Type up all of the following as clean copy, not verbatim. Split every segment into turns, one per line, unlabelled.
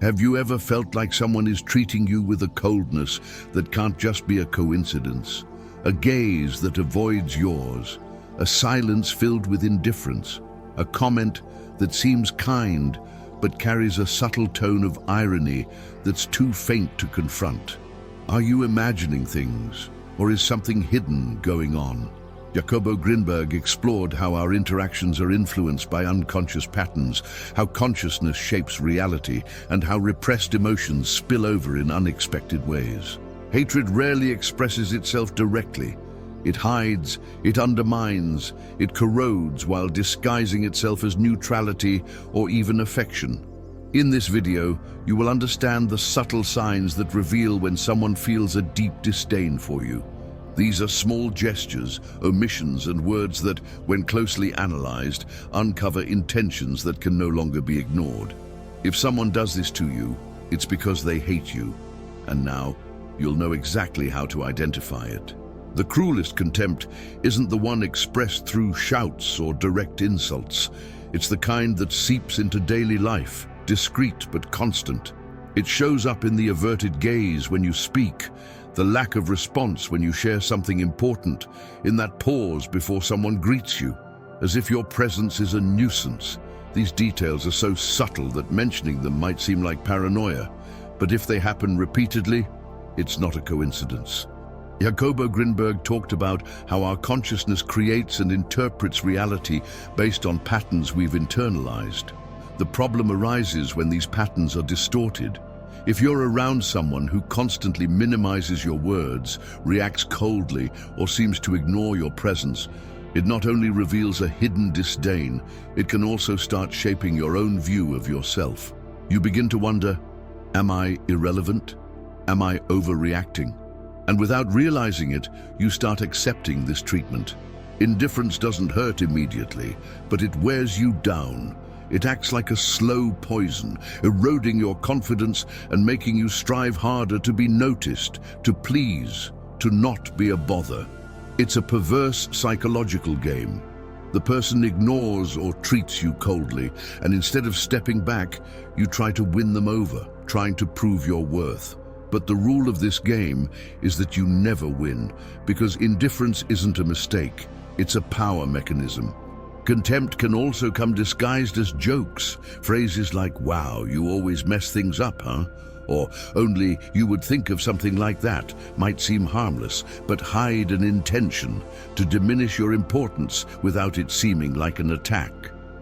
Have you ever felt like someone is treating you with a coldness that can't just be a coincidence? A gaze that avoids yours, a silence filled with indifference, a comment that seems kind but carries a subtle tone of irony that's too faint to confront. Are you imagining things, or is something hidden going on? Jacobo Grinberg explored how our interactions are influenced by unconscious patterns, how consciousness shapes reality, and how repressed emotions spill over in unexpected ways. Hatred rarely expresses itself directly. It hides, it undermines, it corrodes while disguising itself as neutrality or even affection. In this video, you will understand the subtle signs that reveal when someone feels a deep disdain for you. These are small gestures, omissions, and words that, when closely analyzed, uncover intentions that can no longer be ignored. If someone does this to you, it's because they hate you. And now, you'll know exactly how to identify it. The cruelest contempt isn't the one expressed through shouts or direct insults. It's the kind that seeps into daily life, discreet but constant. It shows up in the averted gaze when you speak, the lack of response when you share something important, in that pause before someone greets you, as if your presence is a nuisance. These details are so subtle that mentioning them might seem like paranoia, but if they happen repeatedly, it's not a coincidence. Jacobo Grinberg talked about how our consciousness creates and interprets reality based on patterns we've internalized. The problem arises when these patterns are distorted. If you're around someone who constantly minimizes your words, reacts coldly, or seems to ignore your presence, it not only reveals a hidden disdain, it can also start shaping your own view of yourself. You begin to wonder, am I irrelevant? Am I overreacting? And without realizing it, you start accepting this treatment. Indifference doesn't hurt immediately, but it wears you down. It acts like a slow poison, eroding your confidence and making you strive harder to be noticed, to please, to not be a bother. It's a perverse psychological game. The person ignores or treats you coldly, and instead of stepping back, you try to win them over, trying to prove your worth. But the rule of this game is that you never win, because indifference isn't a mistake, it's a power mechanism. Contempt can also come disguised as jokes. Phrases like, "Wow, you always mess things up, huh?" Or, "Only you would think of something like that," might seem harmless, but hide an intention to diminish your importance without it seeming like an attack.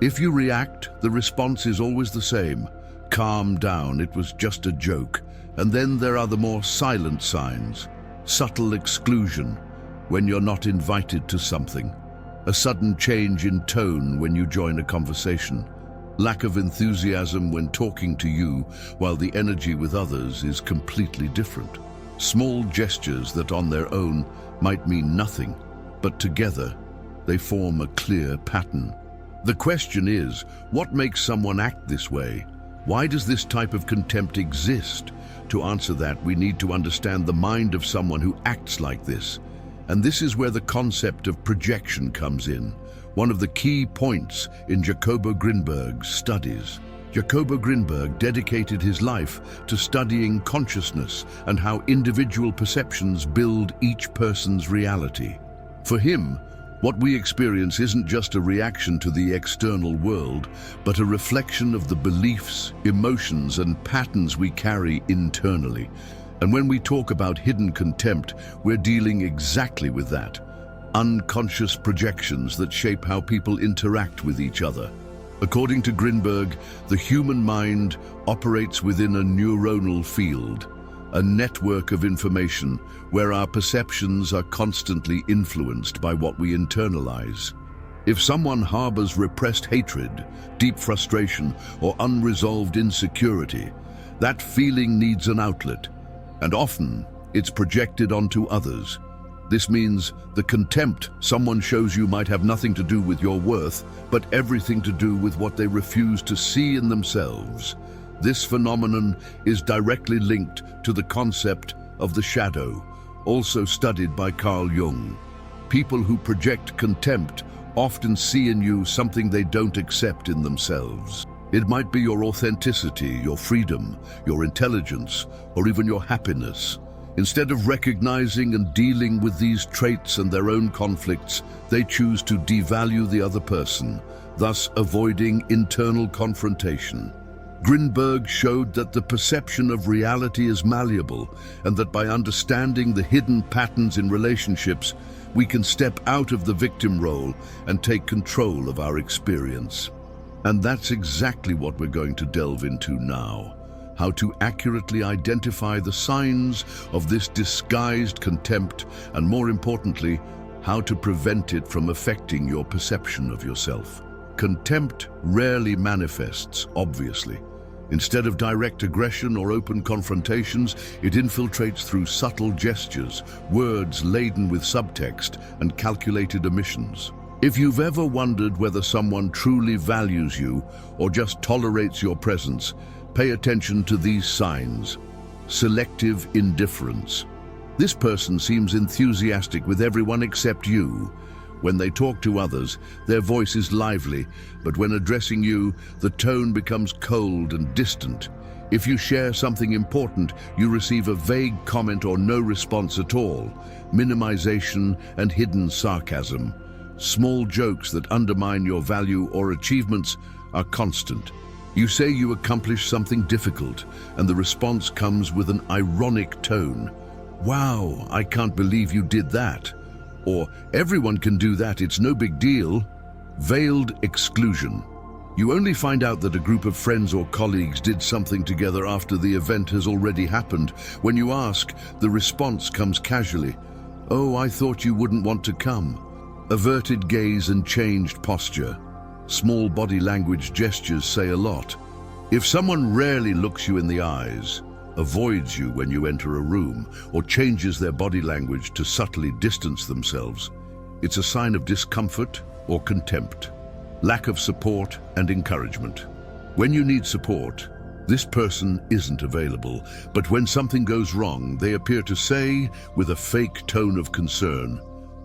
If you react, the response is always the same. Calm down, it was just a joke. And then there are the more silent signs. Subtle exclusion, when you're not invited to something. A sudden change in tone when you join a conversation. Lack of enthusiasm when talking to you, while the energy with others is completely different. Small gestures that on their own might mean nothing, but together they form a clear pattern. The question is, what makes someone act this way? Why does this type of contempt exist? To answer that, we need to understand the mind of someone who acts like this. And this is where the concept of projection comes in, one of the key points in Jacobo Grinberg's studies. Jacobo Grinberg dedicated his life to studying consciousness and how individual perceptions build each person's reality. For him, what we experience isn't just a reaction to the external world, but a reflection of the beliefs, emotions, and patterns we carry internally. And when we talk about hidden contempt, we're dealing exactly with that. Unconscious projections that shape how people interact with each other. According to Grinberg, the human mind operates within a neuronal field, a network of information where our perceptions are constantly influenced by what we internalize. If someone harbors repressed hatred, deep frustration, or unresolved insecurity, that feeling needs an outlet. And often, it's projected onto others. This means the contempt someone shows you might have nothing to do with your worth, but everything to do with what they refuse to see in themselves. This phenomenon is directly linked to the concept of the shadow, also studied by Carl Jung. People who project contempt often see in you something they don't accept in themselves. It might be your authenticity, your freedom, your intelligence, or even your happiness. Instead of recognizing and dealing with these traits and their own conflicts, they choose to devalue the other person, thus avoiding internal confrontation. Grinberg showed that the perception of reality is malleable, and that by understanding the hidden patterns in relationships, we can step out of the victim role and take control of our experience. And that's exactly what we're going to delve into now. How to accurately identify the signs of this disguised contempt, and more importantly, how to prevent it from affecting your perception of yourself. Contempt rarely manifests, obviously. Instead of direct aggression or open confrontations, it infiltrates through subtle gestures, words laden with subtext, and calculated omissions. If you've ever wondered whether someone truly values you or just tolerates your presence, pay attention to these signs. Selective indifference. This person seems enthusiastic with everyone except you. When they talk to others, their voice is lively, but when addressing you, the tone becomes cold and distant. If you share something important, you receive a vague comment or no response at all. Minimization and hidden sarcasm. Small jokes that undermine your value or achievements are constant. You say you accomplished something difficult, and the response comes with an ironic tone. "Wow, I can't believe you did that." Or, "Everyone can do that, it's no big deal." Veiled exclusion. You only find out that a group of friends or colleagues did something together after the event has already happened. When you ask, the response comes casually. "Oh, I thought you wouldn't want to come." Averted gaze and changed posture. Small body language gestures say a lot. If someone rarely looks you in the eyes, avoids you when you enter a room, or changes their body language to subtly distance themselves, it's a sign of discomfort or contempt. Lack of support and encouragement. When you need support, this person isn't available, but when something goes wrong, they appear to say, with a fake tone of concern,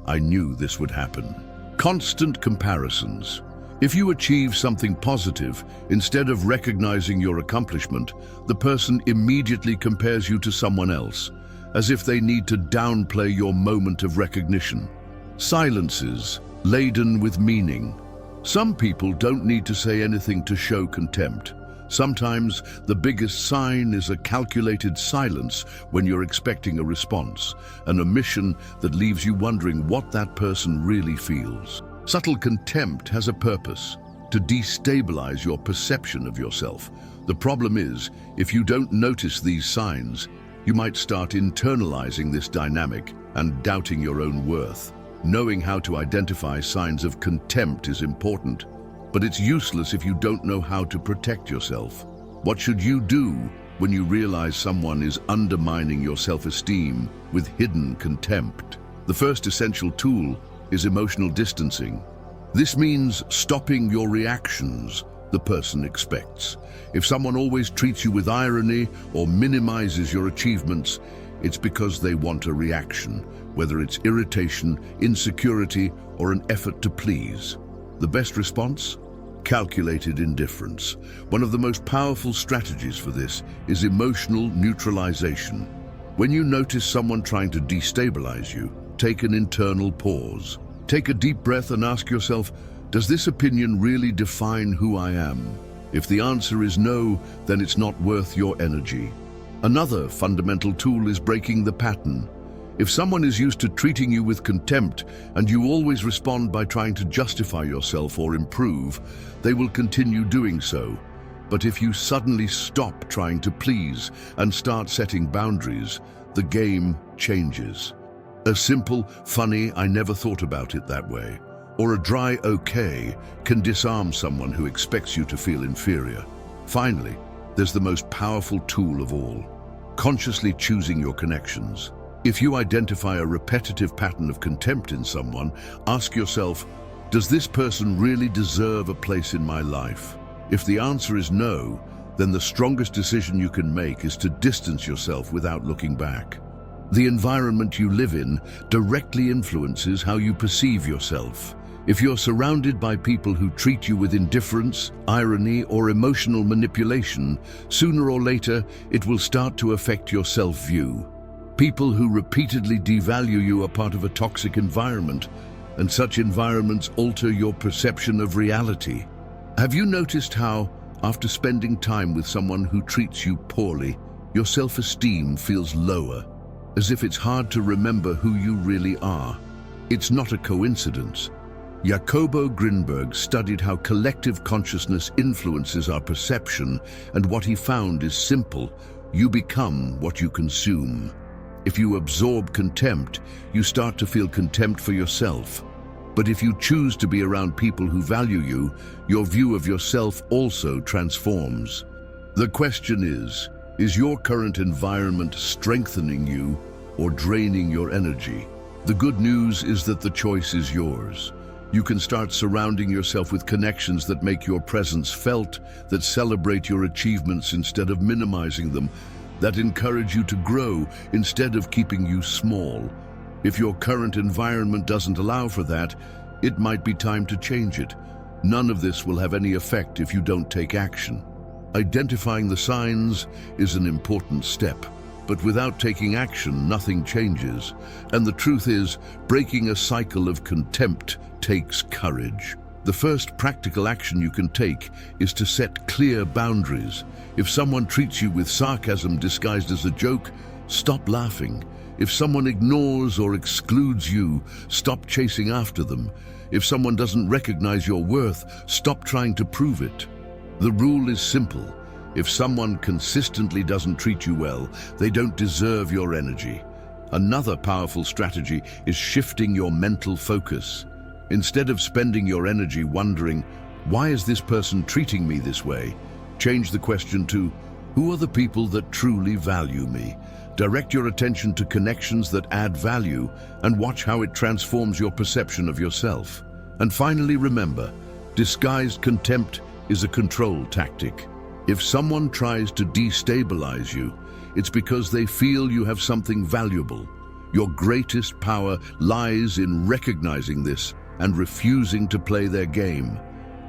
"I knew this would happen." Constant comparisons. If you achieve something positive, instead of recognizing your accomplishment, the person immediately compares you to someone else, as if they need to downplay your moment of recognition. Silences, laden with meaning. Some people don't need to say anything to show contempt. Sometimes the biggest sign is a calculated silence when you're expecting a response, an omission that leaves you wondering what that person really feels. Subtle contempt has a purpose: to destabilize your perception of yourself. The problem is, if you don't notice these signs, you might start internalizing this dynamic and doubting your own worth. Knowing how to identify signs of contempt is important, but it's useless if you don't know how to protect yourself. What should you do when you realize someone is undermining your self-esteem with hidden contempt? The first essential tool is emotional distancing. This means stopping your reactions the person expects. If someone always treats you with irony or minimizes your achievements, it's because they want a reaction, whether it's irritation, insecurity, or an effort to please. The best response? Calculated indifference. One of the most powerful strategies for this is emotional neutralization. When you notice someone trying to destabilize you, take an internal pause. Take a deep breath and ask yourself, does this opinion really define who I am? If the answer is no, then it's not worth your energy. Another fundamental tool is breaking the pattern. If someone is used to treating you with contempt and you always respond by trying to justify yourself or improve, they will continue doing so. But if you suddenly stop trying to please and start setting boundaries, the game changes. A simple, funny, "I never thought about it that way," or a dry "okay" can disarm someone who expects you to feel inferior. Finally, there's the most powerful tool of all: consciously choosing your connections. If you identify a repetitive pattern of contempt in someone, ask yourself, does this person really deserve a place in my life? If the answer is no, then the strongest decision you can make is to distance yourself without looking back. The environment you live in directly influences how you perceive yourself. If you're surrounded by people who treat you with indifference, irony, or emotional manipulation, sooner or later it will start to affect your self-view. People who repeatedly devalue you are part of a toxic environment, and such environments alter your perception of reality. Have you noticed how, after spending time with someone who treats you poorly, your self-esteem feels lower, as if it's hard to remember who you really are? It's not a coincidence. Jacobo Grinberg studied how collective consciousness influences our perception, and what he found is simple: you become what you consume. If you absorb contempt, you start to feel contempt for yourself. But if you choose to be around people who value you, your view of yourself also transforms. The question is your current environment strengthening you or draining your energy? The good news is that the choice is yours. You can start surrounding yourself with connections that make your presence felt, that celebrate your achievements instead of minimizing them, that encourage you to grow instead of keeping you small. If your current environment doesn't allow for that, it might be time to change it. None of this will have any effect if you don't take action. Identifying the signs is an important step, but without taking action, nothing changes. And the truth is, breaking a cycle of contempt takes courage. The first practical action you can take is to set clear boundaries. If someone treats you with sarcasm disguised as a joke, stop laughing. If someone ignores or excludes you, stop chasing after them. If someone doesn't recognize your worth, stop trying to prove it. The rule is simple. If someone consistently doesn't treat you well, they don't deserve your energy. Another powerful strategy is shifting your mental focus. Instead of spending your energy wondering, why is this person treating me this way? Change the question to, who are the people that truly value me? Direct your attention to connections that add value and watch how it transforms your perception of yourself. And finally, remember, disguised contempt is a control tactic. If someone tries to destabilize you, it's because they feel you have something valuable. Your greatest power lies in recognizing this and refusing to play their game.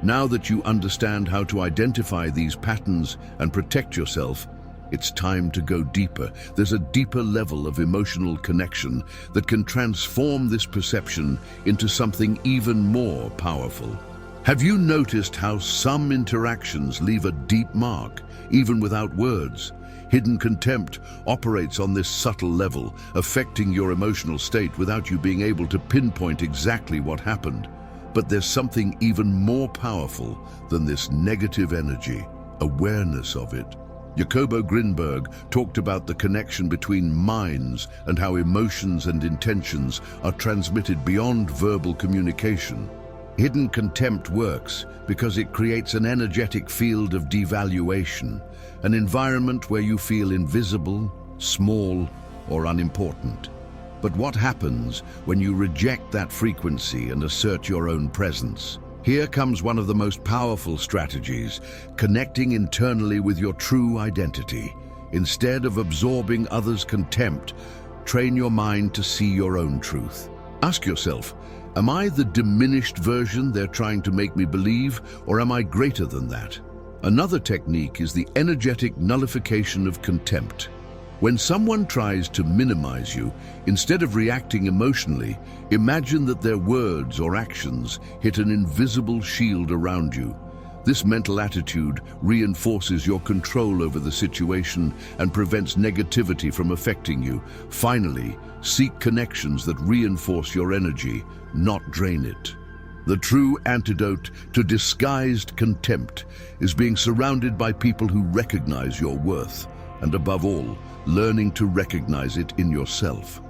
Now that you understand how to identify these patterns and protect yourself, it's time to go deeper. There's a deeper level of emotional connection that can transform this perception into something even more powerful. Have you noticed how some interactions leave a deep mark, even without words? Hidden contempt operates on this subtle level, affecting your emotional state without you being able to pinpoint exactly what happened. But there's something even more powerful than this negative energy: awareness of it. Jacobo Grinberg talked about the connection between minds and how emotions and intentions are transmitted beyond verbal communication. Hidden contempt works because it creates an energetic field of devaluation, an environment where you feel invisible, small, or unimportant. But what happens when you reject that frequency and assert your own presence? Here comes one of the most powerful strategies: connecting internally with your true identity. Instead of absorbing others' contempt, train your mind to see your own truth. Ask yourself, am I the diminished version they're trying to make me believe, or am I greater than that? Another technique is the energetic nullification of contempt. When someone tries to minimize you, instead of reacting emotionally, imagine that their words or actions hit an invisible shield around you. This mental attitude reinforces your control over the situation and prevents negativity from affecting you. Finally, seek connections that reinforce your energy, not drain it. The true antidote to disguised contempt is being surrounded by people who recognize your worth, and above all, learning to recognize it in yourself.